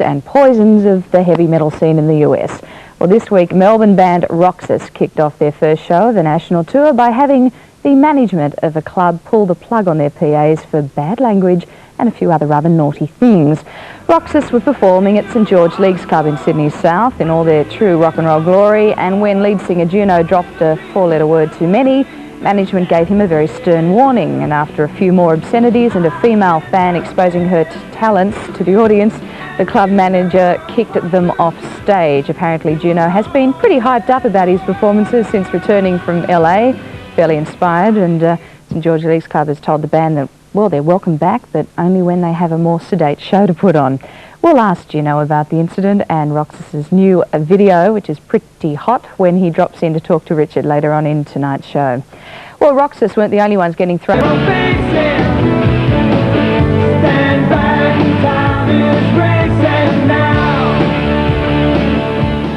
And poisons of the heavy metal scene in the US. Well, this week Melbourne band Roxus kicked off their first show of the national tour by having the management of a club pull the plug on their PAs for bad language and a few other rather naughty things. Roxus were performing at St George Leagues Club in Sydney South in all their true rock and roll glory, and when lead singer Juno dropped a four-letter word too many, management gave him a very stern warning, and after a few more obscenities and a female fan exposing her talents to the audience, the club manager kicked them off stage. Apparently Juno has been pretty hyped up about his performances since returning from LA, fairly inspired, and St George Leagues Club has told the band that, well, they're welcome back, but only when they have a more sedate show to put on. We'll ask Juno about the incident and Roxus's new video, which is pretty hot, when he drops in to talk to Richard later on in tonight's show. Well, Roxus weren't the only ones getting thrown.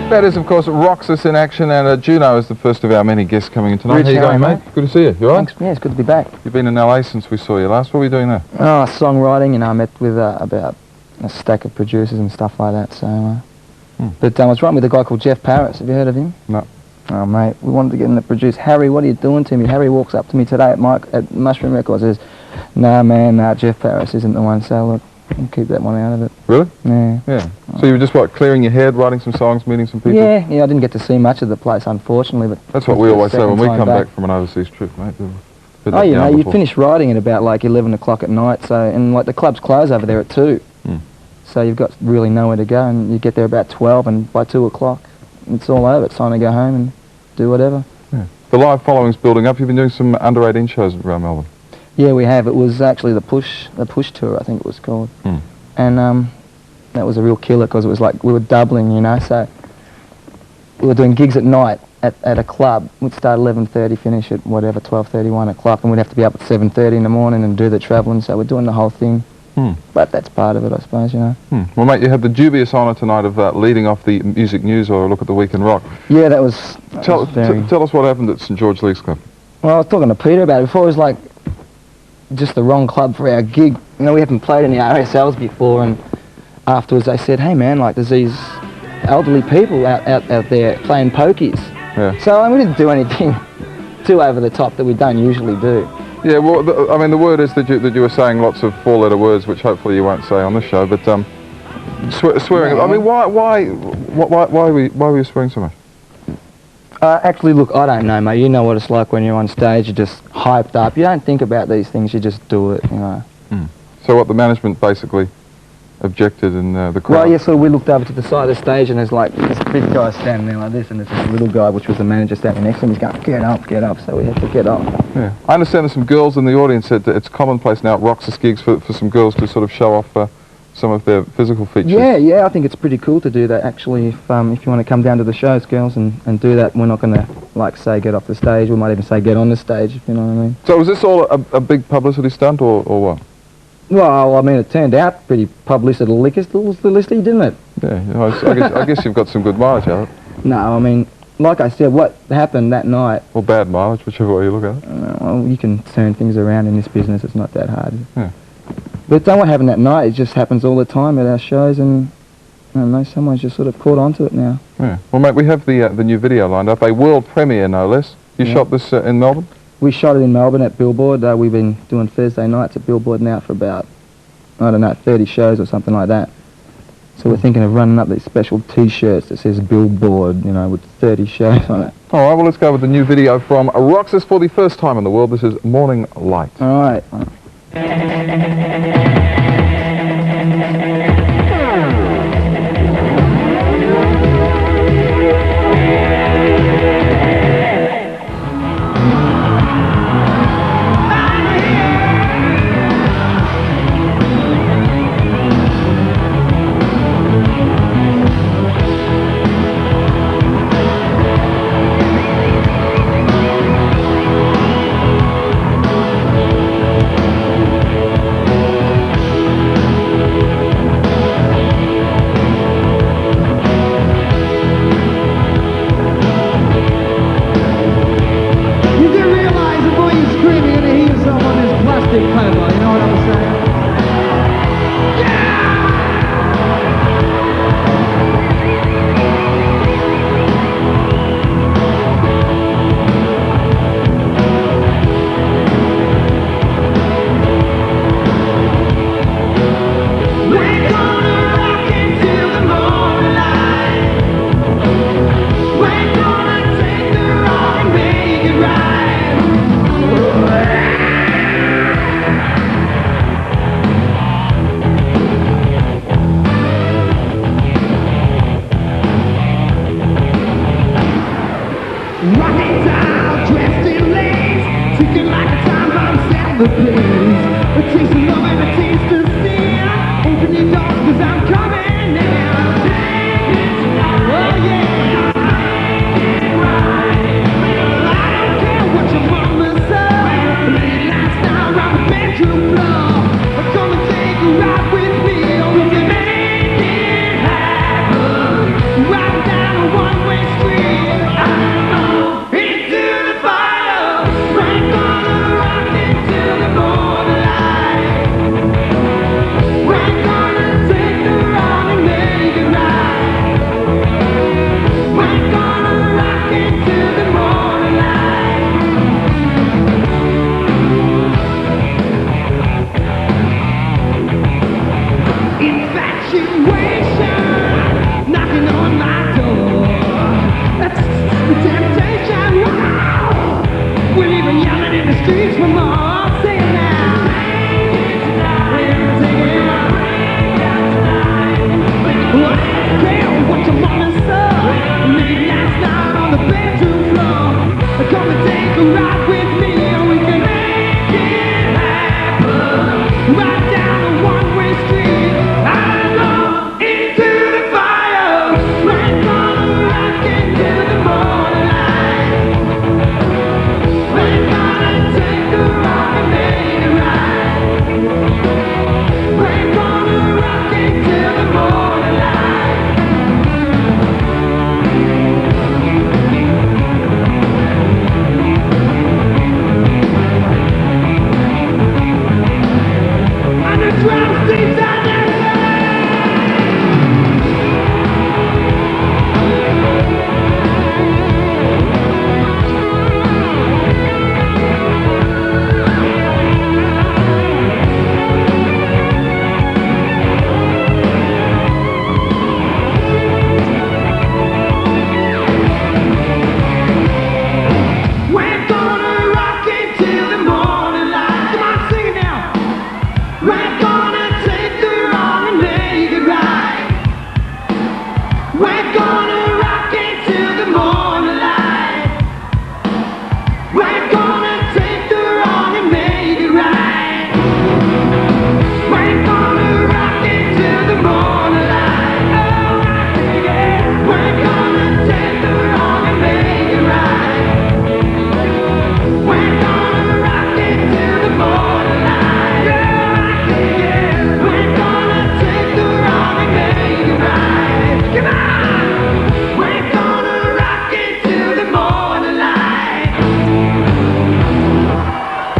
That is, of course, Roxus in action, and Juno is the first of our many guests coming in tonight. Rich, how you going, mate? Good to see you. You all right? Thanks. Yeah, it's good to be back. You've been in LA since we saw you last. What were you doing there? Oh, songwriting, and I met with about a stack of producers and stuff like that. So, But I was writing with a guy called Jeff Paris. Have you heard of him? No. Oh, mate, we wanted to get him to produce. Harry, what are you doing to me? Harry walks up to me today at Mushroom Records and says, "Nah, man, Jeff Paris isn't the one, so look, we'll keep that one out of it." Really? Yeah. Yeah. So you were just, what, clearing your head, writing some songs, meeting some people? Yeah, I didn't get to see much of the place, unfortunately, but... That's what we always say when we come back from an overseas trip, mate. Oh, you know, you finish writing at about, like, 11 o'clock at night, so, and, like, the clubs close over there at 2. So you've got really nowhere to go, and you get there about 12, and by 2 o'clock, it's all over. It's time to go home and do whatever. Yeah. The live following's building up. You've been doing some under 18 shows around Melbourne. Yeah, we have. It was actually the Push tour, I think it was called. And that was a real killer because it was like we were doubling, you know. So we were doing gigs at night at a club. We'd start 11:30, finish at whatever 12:30, 1 o'clock, and we'd have to be up at 7:30 in the morning and do the travelling. So we're doing the whole thing. But that's part of it, I suppose, you know. Well, mate, you had the dubious honour tonight of leading off the music news or a look at the Week in Rock. Yeah, that was Tell us what happened at St George Leagues Club. Well, I was talking to Peter about it before. It was like just the wrong club for our gig. You know, we haven't played any RSLs before, and afterwards they said, "Hey, man, like there's these elderly people out there playing pokies." Yeah. So we didn't do anything too over the top that we don't usually do. Yeah, well, I mean, the word is that you were saying lots of four-letter words, which hopefully you won't say on this show. But swearing. No. I mean, why were you swearing so much? Actually, look, I don't know, mate. You know what it's like when you're on stage. You're just hyped up. You don't think about these things. You just do it, you know. So what, the management basically objected in the crowd? Well, yeah, so we looked over to the side of the stage, and there's like this big guy standing there like this, and there's this little guy, which was the manager, standing next to him. He's going, get up, so we had to get up. Yeah. I understand there's some girls in the audience. It's commonplace now at Roxus gigs for some girls to sort of show off some of their physical features. Yeah, I think it's pretty cool to do that, actually. If you want to come down to the shows, girls, and do that, we're not going to, like, say get off the stage. We might even say get on the stage, if you know what I mean. So was this all a big publicity stunt, or what? Well, I mean, it turned out pretty publicity, didn't it? Yeah, I guess you've got some good mileage out of it. No, I mean, like I said, what happened that night... Or bad mileage, whichever way you look at it. Well, you can turn things around in this business. It's not that hard. Yeah. But what happened that night, it just happens all the time at our shows, and I don't know, someone's just sort of caught onto it now. Yeah. Well, mate, we have the new video lined up, a world premiere, no less. You shot this in Melbourne? We shot it in Melbourne at Billboard. We've been doing Thursday nights at Billboard now for about, I don't know, 30 shows or something like that. So we're thinking of running up these special T-shirts that says Billboard, you know, with 30 shows on it. All right, well, let's go with the new video from Roxus for the first time in the world. This is Morning Light. All right.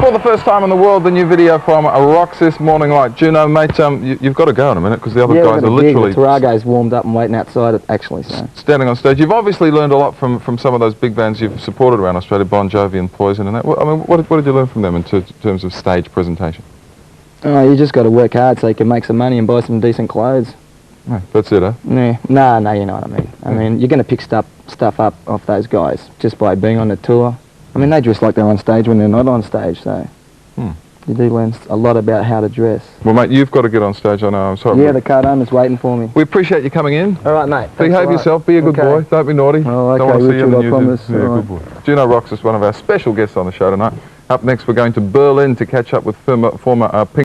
For the first time in the world, the new video from Roxus, Morning Light. Juno, mate, you've got to go in a minute because the other guys are literally... The Tarago's warmed up and waiting outside it, actually, so... Standing on stage. You've obviously learned a lot from some of those big bands you've supported around Australia, Bon Jovi and Poison and that. I mean, what did you learn from them in terms of stage presentation? Oh, you just got to work hard so you can make some money and buy some decent clothes. No, that's it, huh? Yeah. No, you know what I mean. I mean, you're going to pick stuff up off those guys just by being on the tour. I mean, they dress like they're on stage when they're not on stage, so you do learn a lot about how to dress. Well, mate, you've got to get on stage, I know, I'm sorry. Yeah, the car home is waiting for me. We appreciate you coming in. All right, mate. Behave yourself, be a good boy, don't be naughty. Oh, okay, don't want to see you on the Richard, I promise. Yeah, good boy. Juno Roxus, one of our special guests on the show tonight. Up next, we're going to Berlin to catch up with former Pink